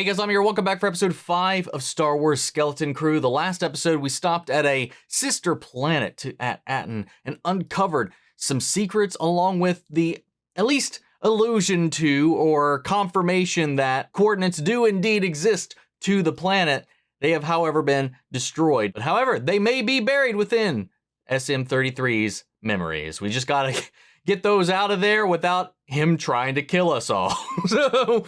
Hey guys, I'm here. Welcome back for episode 5 of Star Wars Skeleton Crew. The last episode, we stopped at a sister planet at Aten and uncovered some secrets along with the, at least, allusion to or confirmation that coordinates do indeed exist to the planet. They have, however, been destroyed. But however, they may be buried within SM-33's memories. We just gotta get those out of there without him trying to kill us all. So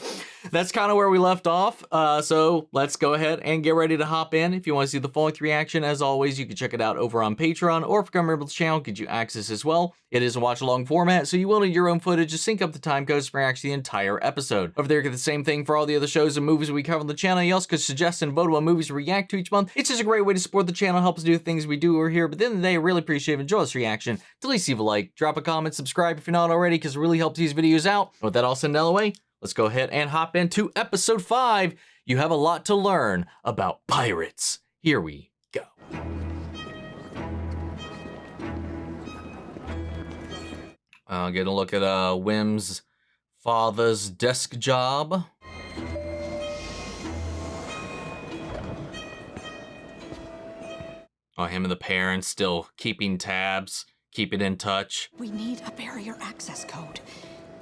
that's kind of where we left off. So let's go ahead and get ready to hop in. If you want to see the full-length reaction, as always, you can check it out over on Patreon, or if you become a member of the channel, get you access as well. It is a watch-along format, so you will need your own footage to sync up the time codes for actually the entire episode. Over there, you get the same thing for all the other shows and movies we cover on the channel. You also could suggest and vote on movies we react to each month. It's just a great way to support the channel, help us do the things we do over here. But at the end of the day, I really appreciate it. Enjoy this reaction. To at least leave a like, drop a comment, subscribe if you're not already, because it really helps these videos out. With that all said and out of the way, let's go ahead and hop into episode 5. You have a lot to learn about pirates. Here we go. Get a look at Wim's father's desk job. Oh, him and the parents still keeping tabs, keeping in touch. We need a barrier access code,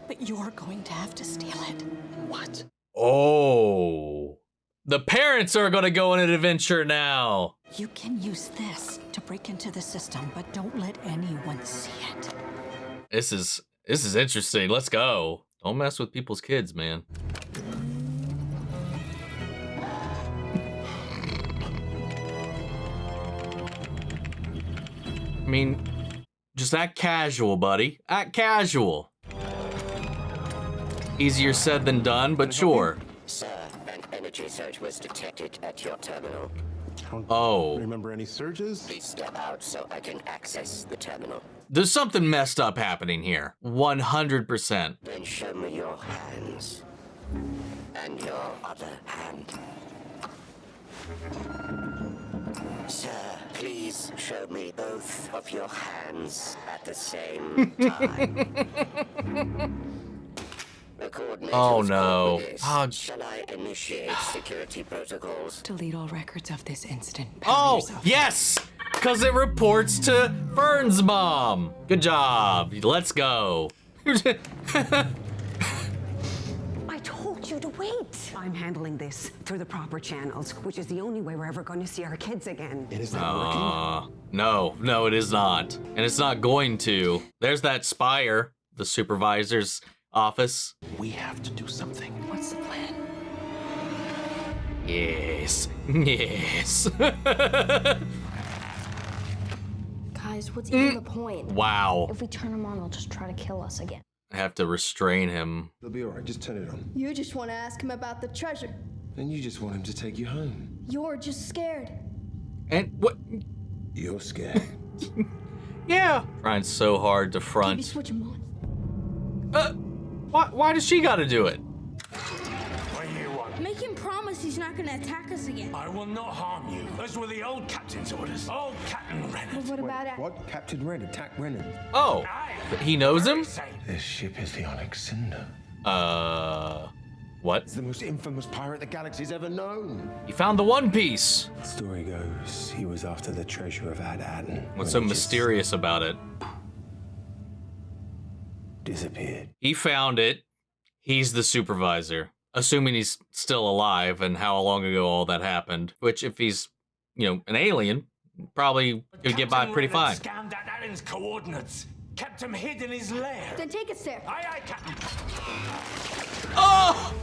but you're going to have to steal it. What? Oh, the parents are gonna go on an adventure now. You can use this to break into the system, but don't let anyone see it. This is interesting. Let's go. Don't mess with people's kids, man. I mean, just act casual, buddy. Act casual. Easier said than done, but sure. Sir, an energy surge was detected at your terminal. Oh. Remember any surges? Please step out so I can access the terminal. There's something messed up happening here. 100%. Then show me your hands. And your other hand. Sir, please show me both of your hands at the same time. Oh no. Shall I initiate security protocols? Delete all records of this incident. Oh, yes! Because it reports to Fern's mom. Good job. Let's go. I told you to wait. I'm handling this through the proper channels, which is the only way we're ever going to see our kids again. It is not working. No, it is not. And it's not going to. There's that spire, the supervisor's office. We have to do something. What's the plan? Yes. Yes. Guys, what's even the point? Wow. If we turn him on, they'll just try to kill us again. I have to restrain him. They'll be all right. Just turn it on. You just want to ask him about the treasure. And you just want him to take you home. You're just scared. And what? You're scared. Yeah. Trying so hard to Maybe front. switch him on. Why does she gotta do it? What do you want? Make him promise he's not going to attack us again. I will not harm you. Those were the old captain's orders. Old Captain But Renner. what about it? What? Captain Red attacked Renan. Oh, he knows him? This ship is the Onyx Cinder. What? It's the most infamous pirate the galaxy's ever known. He found the One Piece. The story goes, he was after the treasure of Aten. What's so mysterious about it? Disappeared. He found it. He's the supervisor. Assuming he's still alive and how long ago all that happened. Which, if he's, an alien, probably could get by pretty fine. Scanned out Alan's coordinates. Kept him hid in his lair. Then take us there. Aye, aye, Captain. Oh!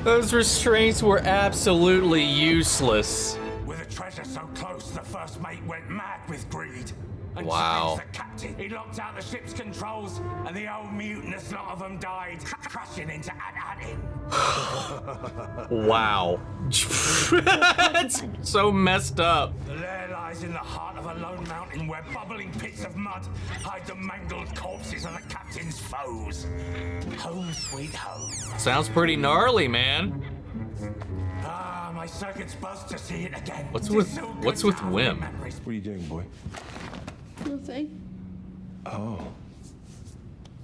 Those restraints were absolutely useless. With the treasure so close, the first mate went mad with greed. And Wow. changed the captain. He locked out the ship's controls, and the old mutinous lot of them died, crashing into Aten. Wow. That's so messed up. The lair lies in the heart of a lone mountain where bubbling pits of mud hide the mangled corpses of the captain's foes. Home sweet home. Sounds pretty gnarly, man. Ah, my circuits buzz to see it again. What's It is with so good what's to with have Wim? memories. What are you doing, boy? Nothing. Oh.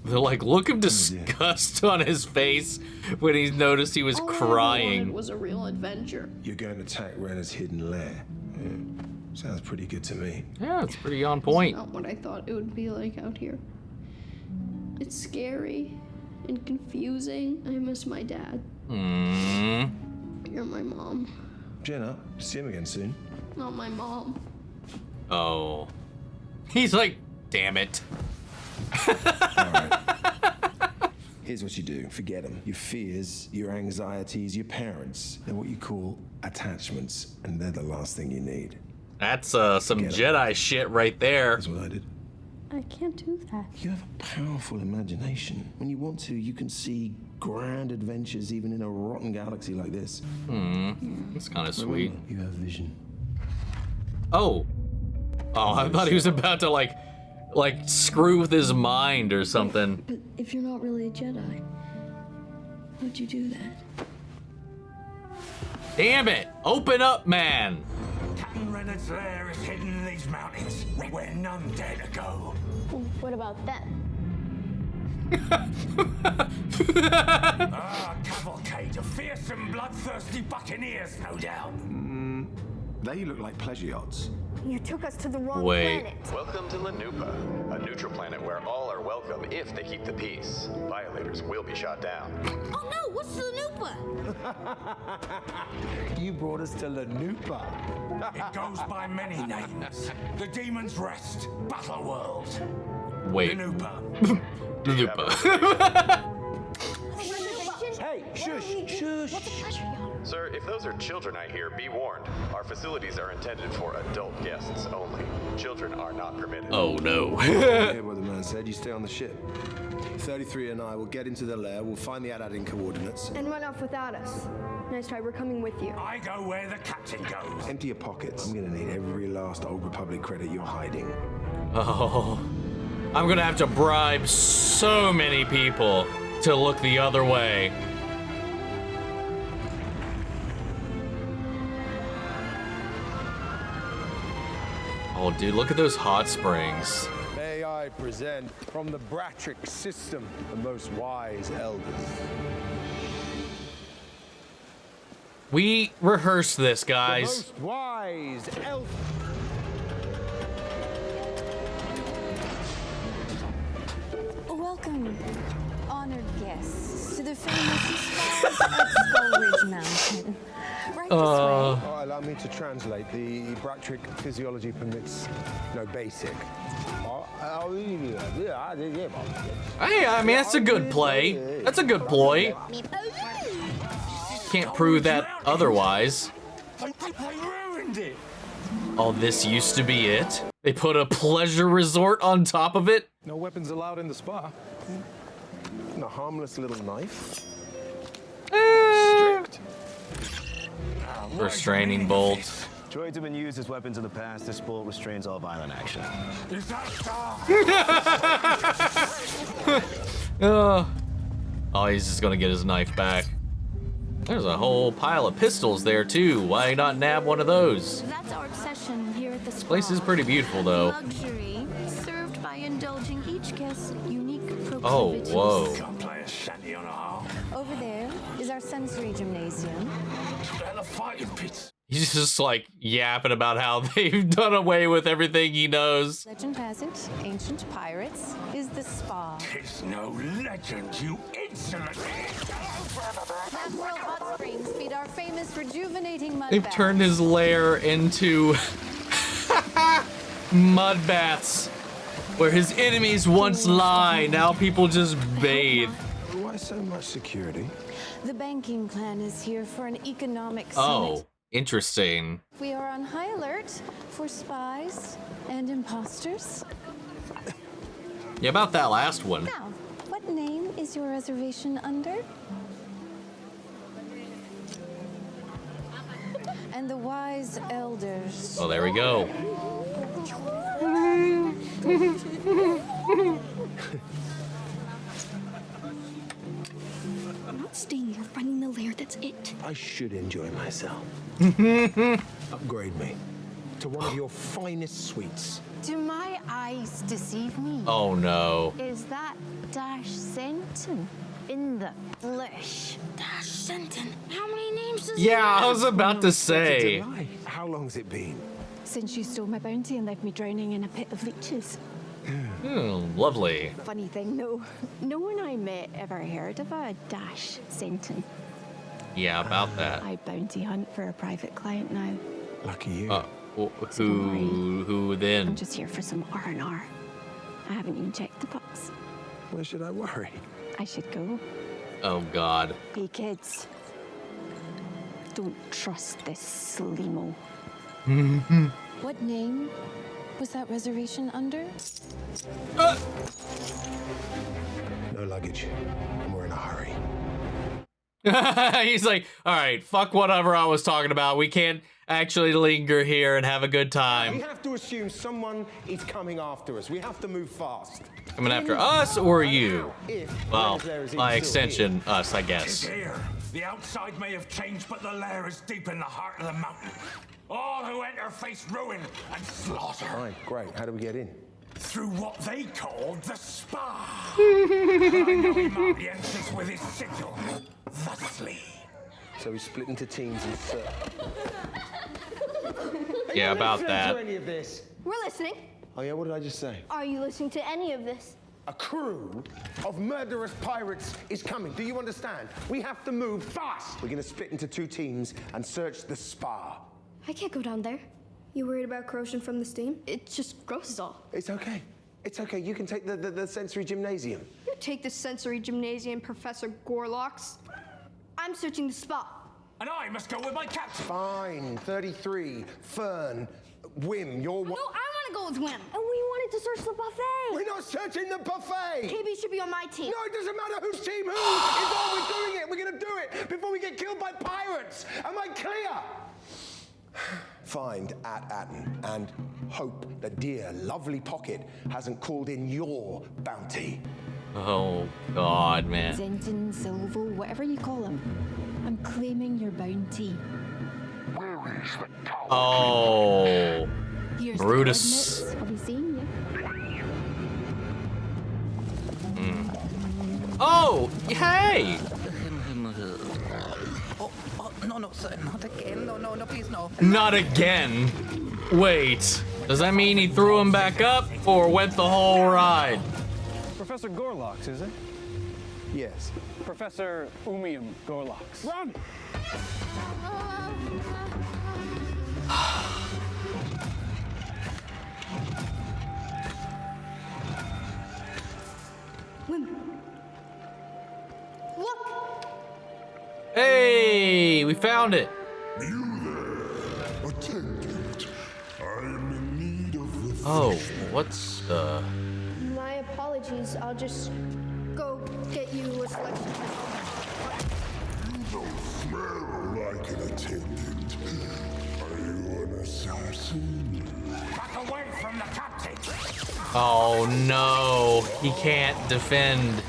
The look of disgust on his face when he noticed he was crying. It was a real adventure. You're going to attack Renner's hidden lair. Yeah. Sounds pretty good to me. Yeah, it's pretty on point. It's not what I thought it would be like out here. It's scary and confusing. I miss my dad. You're my mom. Jenna, see him again soon. Not my mom. Oh. He's like, damn it. Alright. Here's what you do. Forget them. Your fears, your anxieties, your parents. They're what you call attachments, and they're the last thing you need. That's some Jedi shit right there. That's what I did. I can't do that. You have a powerful imagination. When you want to, you can see grand adventures even in a rotten galaxy like this. That's kind of sweet. You have vision. Oh. Oh, I thought he was about to like screw with his mind or something. But if you're not really a Jedi, why'd you do that? Damn it! Open up, man! Captain Renard's lair is hidden in these mountains, where none dare to go. Well, what about them? Cavalcade of fearsome, bloodthirsty buccaneers, no doubt. They look like pleasure yachts. You took us to the wrong Wait. planet. Welcome to Lanupa, a neutral planet where all are welcome if they keep the peace. Violators will be shot down. Oh no, what's the Nupa? You brought us to Lanupa. It goes by many names. The Demon's Rest, Battle World, Wait. Lanupa. Lupa. Hey, shush, shush. Sir, if those are children I hear, be warned. Our facilities are intended for adult guests only. Children are not permitted. Oh no. Hear what the man said. You stay on the ship. 33 and I will get into the lair. We'll find the Adadin coordinates. And run off without us. Nice try, we're coming with you. I go where the captain goes. Empty your pockets. I'm gonna need every last Old Republic credit you're hiding. Oh. I'm gonna have to bribe so many people to look the other way. Oh, dude, look at those hot springs. May I present from the Bratric system the most wise elders. We rehearsed this, The guys. most wise elders. Welcome, honored guests, to the famous spas at Skull Ridge Mountain. Right this way. Allow me to translate. The Bratric physiology permits no basic. Hey, I mean, that's a good play. That's a good ploy. Can't prove that otherwise. I ruined it. Oh, this used to be it? They put a pleasure resort on top of it? No weapons allowed in the spa. And a harmless little knife. Strict. Restraining bolt. Droids have been used as weapons in the past. This bolt restrains all violent action. Is that star? Oh, he's just gonna get his knife back. There's a whole pile of pistols there too. Why not nab one of those? That's our obsession here at the spa. This place is pretty beautiful though. Luxury, served by indulging each guest's unique Oh, proclivities. whoa. Can't play a shanty on a harp. Over there is our sensory gymnasium. They're the fighting pits. He's just like yapping about how they've done away with everything he knows. Legend has it, ancient pirates is the spa. It's no legend, you insolent. Natural hot springs feed our famous rejuvenating mud They've baths. turned his lair into mud baths where his enemies once lie. Now people just bathe. Why so much security? The banking clan is here for an economic Oh, summit. interesting. We are on high alert for spies and imposters. Yeah, about that last one. Now, what name is your reservation under? And the wise elders. Oh, there we go. I'm not staying here finding the lair, that's it. I should enjoy myself. Upgrade me to one of your finest suites. Do my eyes deceive me? Oh no. Is that Dash Senton in the flesh. Dash Senton. How many names does Yeah, I was about to say. How long's it been? Since you stole my bounty and left me drowning in a pit of leeches. Lovely. Funny thing though, no one I met ever heard of a Dash Senton. Yeah, about that. I bounty hunt for a private client now. Lucky you. Who then? I'm just here for some R&R. I haven't even checked the box. Where should I worry? I should go. Oh God. Hey kids, don't trust this Slimo. What name was that reservation under? No luggage, and we're in a hurry. He's like, all right, fuck whatever I was talking about. We can't actually linger here and have a good We time. have to assume someone is coming after us. We have to move fast. Coming after us or you? If Well, there is by still extension, us, I guess. Here, the outside may have changed, but the lair is deep in the heart of the mountain. All who enter face ruin and slaughter. Right, great. How do we get in? Through what they called the spa. I know he marked the entrance with his sigil, thusly. So we split into teams and Yeah, about that. To any of this? We're listening. Oh yeah, what did I just say? Are you listening to any of this? A crew of murderous pirates is coming. Do you understand? We have to move fast. We're gonna split into 2 teams and search the spa. I can't go down there. You worried about corrosion from the steam? It just gross is all. It's okay. It's okay. You can take the sensory gymnasium. You take the sensory gymnasium, Professor Gorlox. I'm searching the spot. And I must go with my captain. Fine. 33. Fern. Whim. You're one. No, I want to go with Wim. And we wanted to search the buffet. We're not searching the buffet. KB should be on my team. No, it doesn't matter whose team who. It's all we're doing it. We're gonna do it before we get killed by pirates. Am I clear? Find Atten and hope the dear, lovely Pocket hasn't called in your bounty. Oh God, man. Zenton, Silvo, whatever you call him. I'm claiming your bounty. Where is the tower? Oh, Here's Brutus. the Have you seen you? Oh, hey! No, sir, not again. No, please, no. Not again. Wait, does that mean he threw him back up or went the whole ride? Professor Gorlox, is it? Yes. Professor Umium Gorlox. Run! Look! Hey, we found it. You there, attendant. I am in need of Oh, refreshment. what's My apologies. I'll just go get you a selection. You don't smell like an attendant. Are you an assassin? Back away from the captain. Oh no, he can't defend.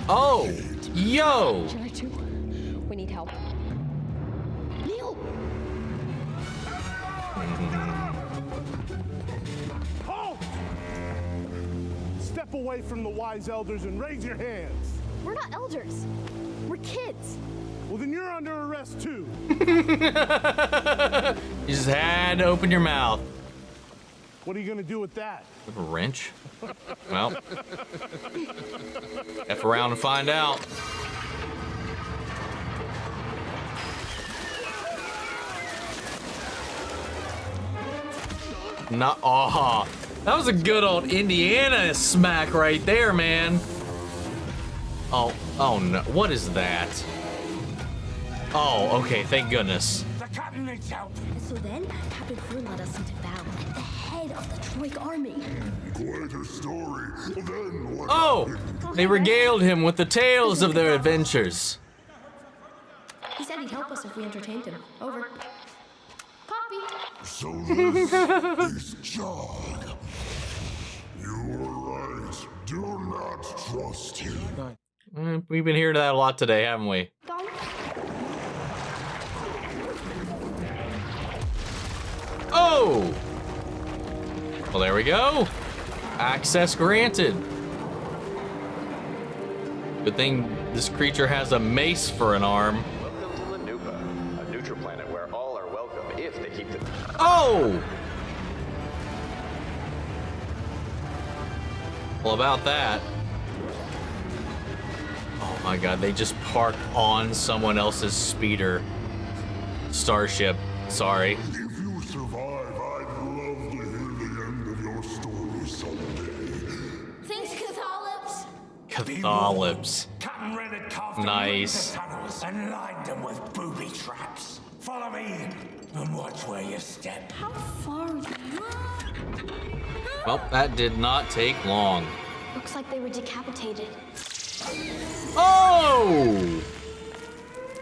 Oh, yo. We need help. Neel! Halt! Step away from the wise elders and raise your hands. We're not elders. We're kids. Well, then you're under arrest too. You just had to open your mouth. What are you gonna do with that? With a wrench? Well, F around and find out. Not, oh, that was a good old Indiana smack right there, man. Oh no, what is that? Oh, okay, thank goodness. The captain needs help. So then, Captain Fern led us into battle at the head of the Troik army. Quite a story. Then what Oh, happened? they regaled him with the tales of their adventures. He said he'd help us if we entertained him. Over. Copy. So this is John. You were right. Do not trust him. We've been hearing that a lot today, haven't we? Oh! Well, there we go. Access granted. Good thing this creature has a mace for an arm. Welcome to Lanupa, a neutral planet where all are welcome if they keep the... Oh! Well, about that. Oh my god, they just parked on someone else's speeder. Starship. Sorry. If you survive, I'd love to hear the end of your story someday. Thanks, Catholics. Catholics. Captain Ren had carved them Nice. into tunnels and lined them with booby traps. Follow me and watch where you step. How far are you? Well, that did not take long. Looks like they were decapitated. Oh!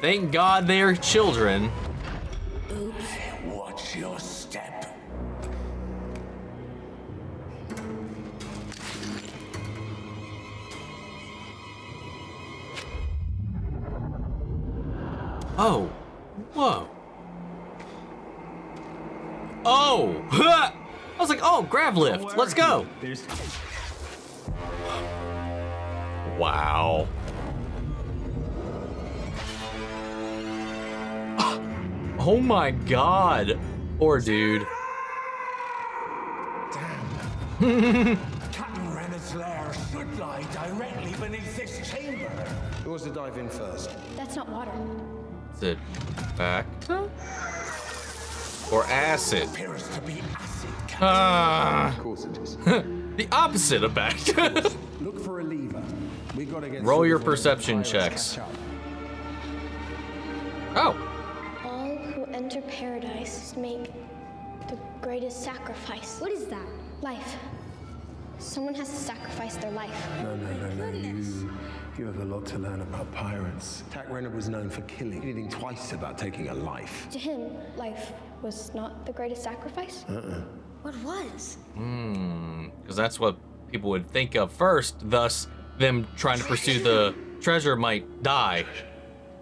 Thank God they're children. Oops. Watch your step. Oh. Whoa. Oh! I was like, oh, grav lift. Let's go. Wow. Oh my god. Poor dude. Captain Renner's lair should lie directly beneath this chamber. Who wants to dive in first? That's not water. Is it back? Or acid? Appears to be acid. Ah. Of course it is. The opposite of back. Look for a lever. We gotta get. Roll your perception checks. Oh. All who enter paradise make the greatest sacrifice. What is that? Life. Someone has to sacrifice their life. No. You have a lot to learn about pirates. Tak Renner was known for killing. He didn't think twice about taking a life. To him, life was not the greatest sacrifice. What was? Because that's what people would think of first, thus them trying to pursue the treasure might die.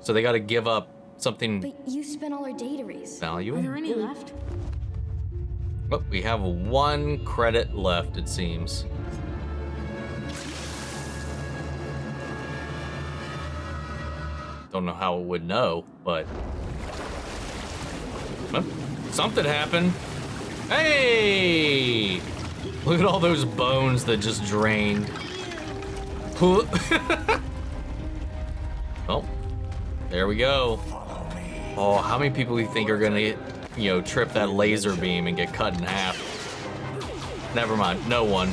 So they got to give up something But you spent all our dataries. valuable. Are there any left? Oh, we have 1 credit left, it seems. Don't know how it would know, but well, something happened. Hey! Look at all those bones that just drained. Well, there we go. Oh, how many people do you think are gonna, trip that laser beam and get cut in half? Never mind, no one.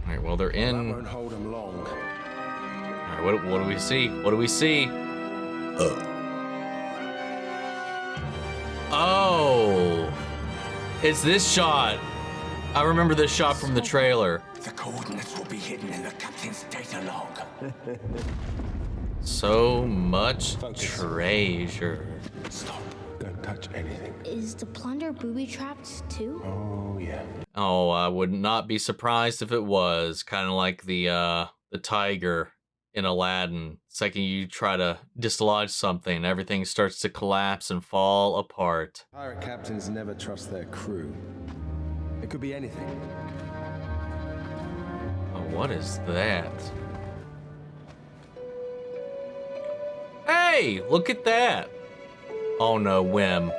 All right, well, they're in. That won't hold them long. All right, what do we see? What do we see? Oh, it's this shot. I remember this shot from the trailer. The coordinates will be hidden in the captain's data log. So much treasure. Stop. Don't touch anything. Is the plunder booby trapped too? Oh, yeah. Oh, I would not be surprised if it was. Kind of like the tiger in Aladdin. Second you try to dislodge something, everything starts to collapse and fall apart. Pirate captains never trust their crew. It could be anything. Oh, what is that? Hey, look at that. Oh no, Whim.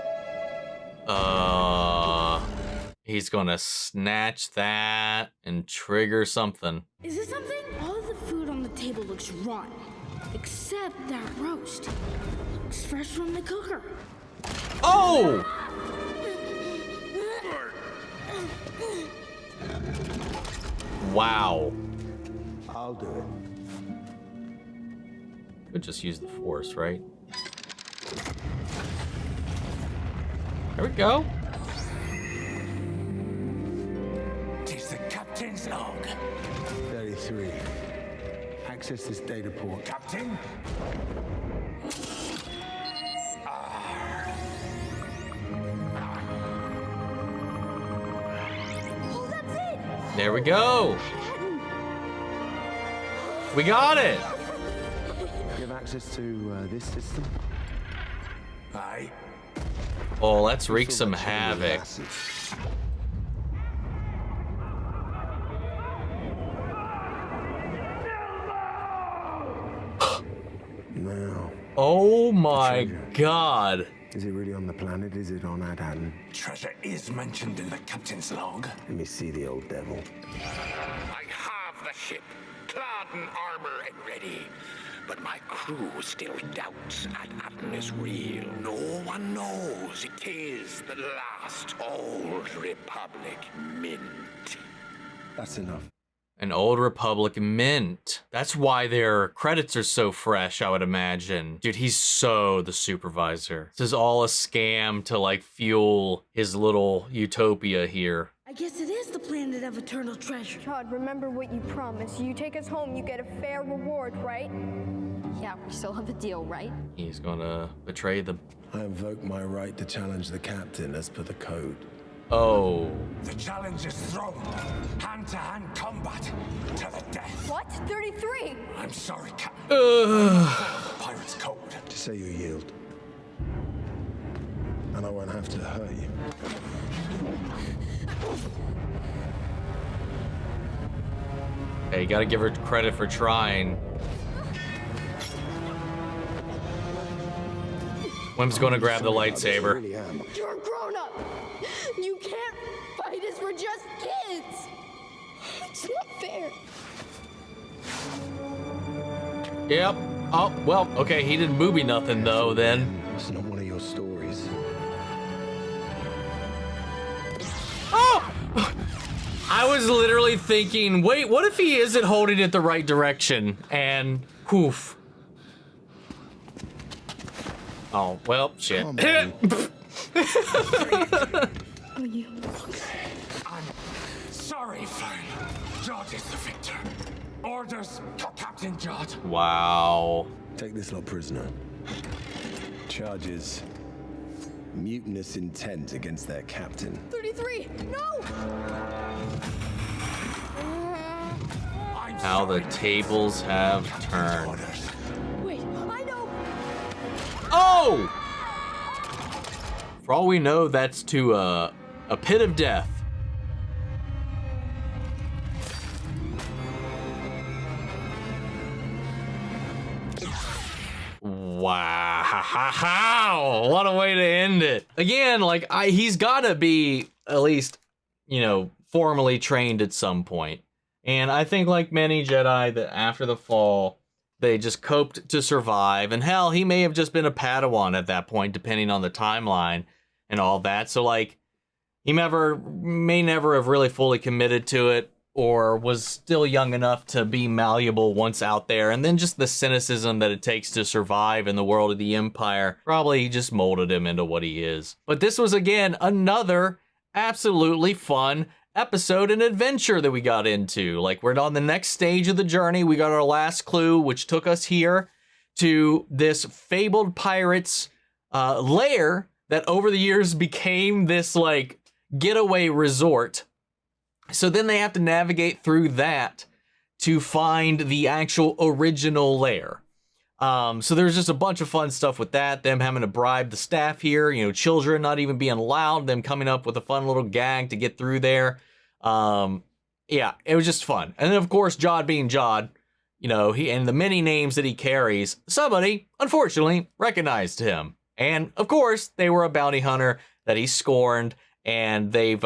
He's gonna snatch that and trigger something. Is this something? All of the food on the table looks rotten, except that roast. Looks fresh from the cooker. Oh! Wow. I'll do it. Could just use the force, right? There we go. Tis the captain's log. 33. Access this data port. Captain? Oh, that's it! There we go. We got it. You have access to this system? Aye. Oh, let's wreak some havoc. Now. Oh my God. Is it really on the planet? Is it on Adhan? Treasure is mentioned in the captain's log. Let me see the old devil. I have the ship, clad in armor and ready. But my crew still doubts Adhan is real. No one knows it is the last Old Republic mint. That's enough. An Old Republic mint. That's why their credits are so fresh, I would imagine. Dude, he's so the supervisor. This is all a scam to like fuel his little utopia here. I guess it is the planet of eternal treasure. Todd, remember what you promised. You take us home, you get a fair reward, right? Yeah, we still have a deal, right? He's gonna betray them. I invoke my right to challenge the captain as per the code. Oh. The challenge is thrown. Hand-to-hand combat to the death. What? 33? I'm sorry, Captain. Pirate's code. Just say you yield. And I won't have to hurt you. Hey, you gotta give her credit for trying. Wim's gonna grab the lightsaber. You're a grown-up. You can't fight us. We're just kids. It's not fair. Yep. Oh, well, okay, he didn't booby nothing though then. It's not one of your stories. Oh! I was literally thinking, wait, what if he isn't holding it the right direction? And poof. Oh, well, shit. I'm sorry, Fern. Jude is the victor. Orders, Captain Jude. Wow. Take this lot prisoner. Charges mutinous intent against their captain. 33! No! How the tables have turned. Wait, I know! Oh! For all we know, that's to a pit of death. Wow, what a way to end it. Again, like he's gotta be at least, you know, formally trained at some point. And I think like many Jedi that after the fall, they just coped to survive. And hell, he may have just been a Padawan at that point, depending on the timeline and all that. So like, he may never have really fully committed to it, or was still young enough to be malleable once out there. And then just the cynicism that it takes to survive in the world of the Empire probably just molded him into what he is. But this was, again, another absolutely fun episode and adventure that we got into. Like, we're on the next stage of the journey. We got our last clue, which took us here to this fabled pirate's lair that over the years became this, like, getaway resort. So then they have to navigate through that to find the actual original lair. So there's just a bunch of fun stuff with that. Them having to bribe the staff here, you know, children not even being allowed, them coming up with a fun little gag to get through there. Yeah, it was just fun. And then of course, Jude being Jude, you know, and the many names that he carries, somebody unfortunately recognized him. And of course, they were a bounty hunter that he scorned, and they've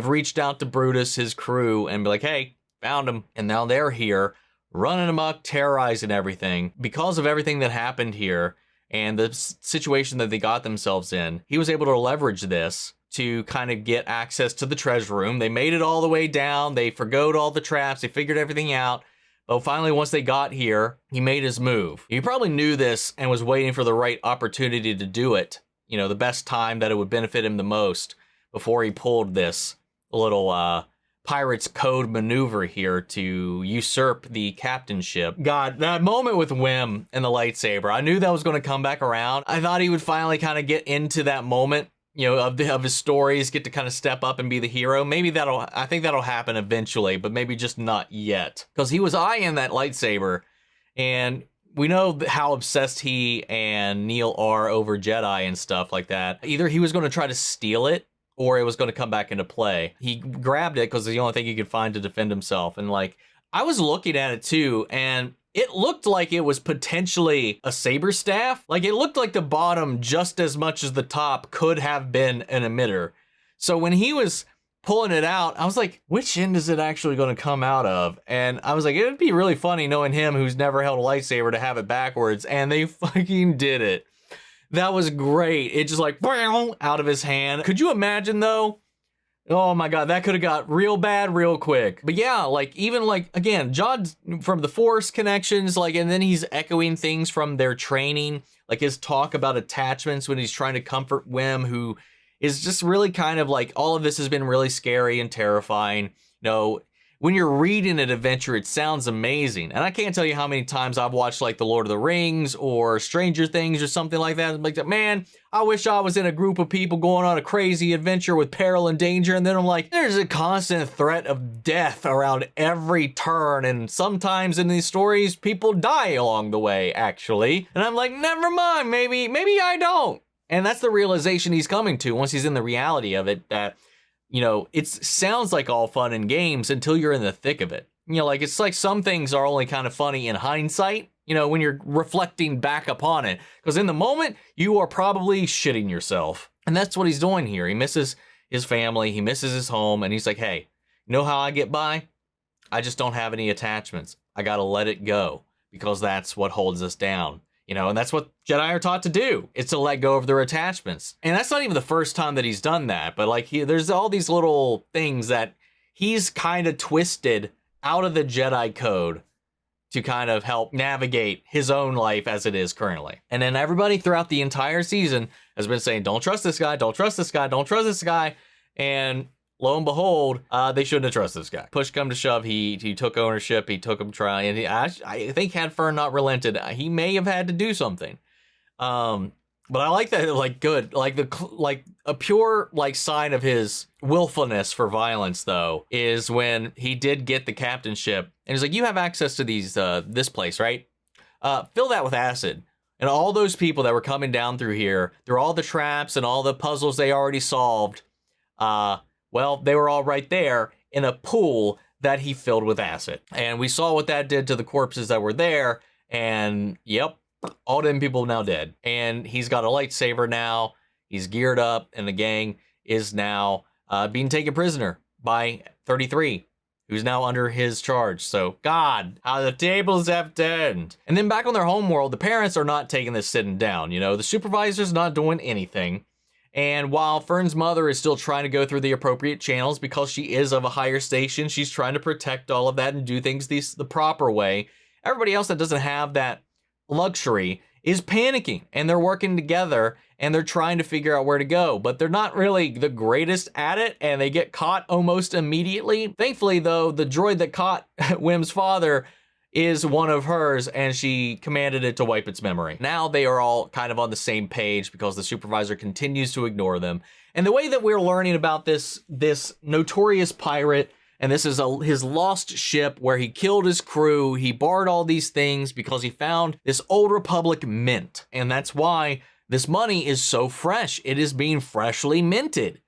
reached out to Brutus, his crew, and be like, hey, found him. And now they're here, running amok, terrorizing everything. Because of everything that happened here and the situation that they got themselves in, he was able to leverage this to kind of get access to the treasure room. They made it all the way down. They forgoed all the traps. They figured everything out. But finally, once they got here, he made his move. He probably knew this and was waiting for the right opportunity to do it. You know, the best time that it would benefit him the most before he pulled this little pirate's code maneuver here to usurp the captainship. God, that moment with Wim and the lightsaber, I knew that was going to come back around. I thought he would finally kind of get into that moment, you know, of his stories, get to kind of step up and be the hero. Maybe I think that'll happen eventually, but maybe just not yet. Because he was eyeing that lightsaber, and we know how obsessed he and Neel are over Jedi and stuff like that. Either he was going to try to steal it, or it was going to come back into play. He grabbed it because it's the only thing he could find to defend himself. And like, I was looking at it too, and it looked like it was potentially a saber staff. Like it looked like the bottom just as much as the top could have been an emitter. So when he was pulling it out, I was like, which end is it actually going to come out of? And I was like, it would be really funny knowing him who's never held a lightsaber to have it backwards. And they fucking did it. That was great. It just like out of his hand. Could you imagine though? Oh my God, that could have got real bad real quick. But yeah, like even like, again, John from the Force connections, like, and then he's echoing things from their training, like his talk about attachments when he's trying to comfort Wim, who is just really kind of like, all of this has been really scary and terrifying. You know, when you're reading an adventure, it sounds amazing. And I can't tell you how many times I've watched like The Lord of the Rings or Stranger Things or something like that. I'm like, man, I wish I was in a group of people going on a crazy adventure with peril and danger. And then I'm like, there's a constant threat of death around every turn. And sometimes in these stories, people die along the way, actually. And I'm like, never mind, maybe I don't. And that's the realization he's coming to once he's in the reality of it, that, you know, it sounds like all fun and games until you're in the thick of it. You know, like it's like some things are only kind of funny in hindsight, you know, when you're reflecting back upon it. Because in the moment, you are probably shitting yourself. And that's what he's doing here. He misses his family, he misses his home, and he's like, hey, you know how I get by? I just don't have any attachments. I gotta let it go, because that's what holds us down. You know, and that's what Jedi are taught to do. It's to let go of their attachments. And that's not even the first time that he's done that. But like, there's all these little things that he's kind of twisted out of the Jedi code to kind of help navigate his own life as it is currently. And then everybody throughout the entire season has been saying, don't trust this guy, don't trust this guy, don't trust this guy. And lo and behold, they shouldn't have trusted this guy. Push come to shove, he took ownership, he took him trying. And I think had Fern not relented, he may have had to do something. But I like that, like, good, like a pure like sign of his willfulness for violence though, is when he did get the captainship and he's like, you have access to these, this place, right? Fill that with acid. And all those people that were coming down through here, through all the traps and all the puzzles they already solved, well, they were all right there in a pool that he filled with acid. And we saw what that did to the corpses that were there. And yep, all them people now dead. And he's got a lightsaber now. He's geared up, and the gang is now being taken prisoner by 33, who's now under his charge. So, God, how the tables have turned. And then back on their home world, the parents are not taking this sitting down. You know, the supervisor's not doing anything. And while Fern's mother is still trying to go through the appropriate channels because she is of a higher station, she's trying to protect all of that and do things the proper way. Everybody else that doesn't have that luxury is panicking, and they're working together and they're trying to figure out where to go, but they're not really the greatest at it, and they get caught almost immediately. Thankfully, though, the droid that caught Wim's father is one of hers, and she commanded it to wipe its memory. Now they are all kind of on the same page because the supervisor continues to ignore them. And the way that we're learning about this notorious pirate, and this is his lost ship where he killed his crew, he barred all these things because he found this old Republic mint. And that's why this money is so fresh. It is being freshly minted.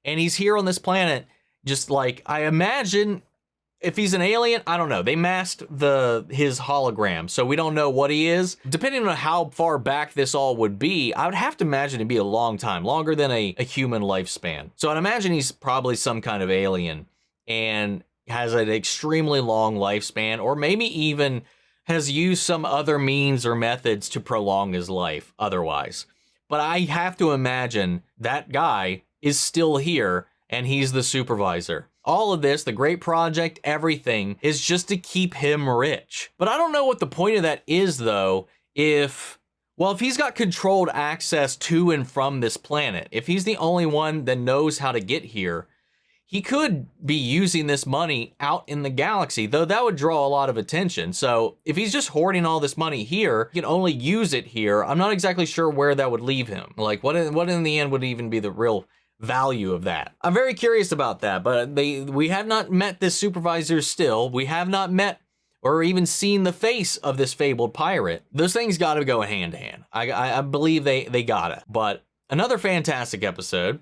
And he's here on this planet, just like, I imagine, if he's an alien, I don't know. They masked his hologram, so we don't know what he is. Depending on how far back this all would be, I would have to imagine it'd be a long time, longer than a human lifespan. So I'd imagine he's probably some kind of alien and has an extremely long lifespan, or maybe even has used some other means or methods to prolong his life otherwise. But I have to imagine that guy is still here, and he's the supervisor. All of this, the great project, everything, is just to keep him rich. But I don't know what the point of that is, though, if he's got controlled access to and from this planet, if he's the only one that knows how to get here, he could be using this money out in the galaxy, though that would draw a lot of attention. So if he's just hoarding all this money here, he can only use it here. I'm not exactly sure where that would leave him. Like, what in the end would even be the real value of that? I'm very curious about that, but we have not met this supervisor still. We have not met or even seen the face of this fabled pirate. Those things gotta go hand to hand. I believe they gotta. But another fantastic episode.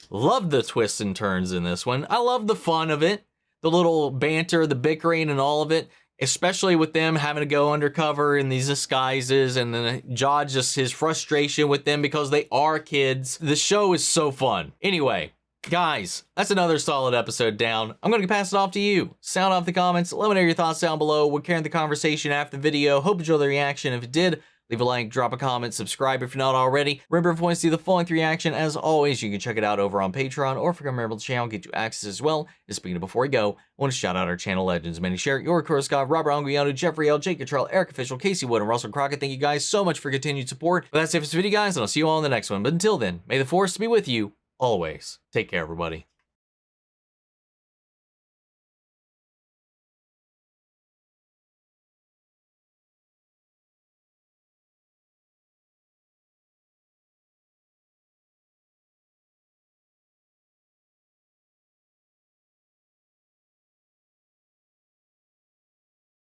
Loved the twists and turns in this one. I love the fun of it, the little banter, the bickering and all of it. especially with them having to go undercover in these disguises, and then Jude, just his frustration with them because they are kids. The show is so fun. Anyway, guys, that's another solid episode down. I'm going to pass it off to you. Sound off the comments. Let me know your thoughts down below. We're carrying the conversation after the video. Hope you enjoyed the reaction. If it did, leave a like, drop a comment, subscribe if you're not already. Remember, if you want to see the full-length reaction, as always, you can check it out over on Patreon, or if you're a member of the channel, get you access as well. And speaking of before we go, I want to shout out our channel legends. Manny Share, Your Scott, Robert Anguiano, Jeffrey L, Jake Cottrell, Eric Official, Casey Wood, and Russell Crockett. Thank you guys so much for continued support. But that's it for this video, guys, and I'll see you all in the next one. But until then, may the force be with you always. Take care, everybody.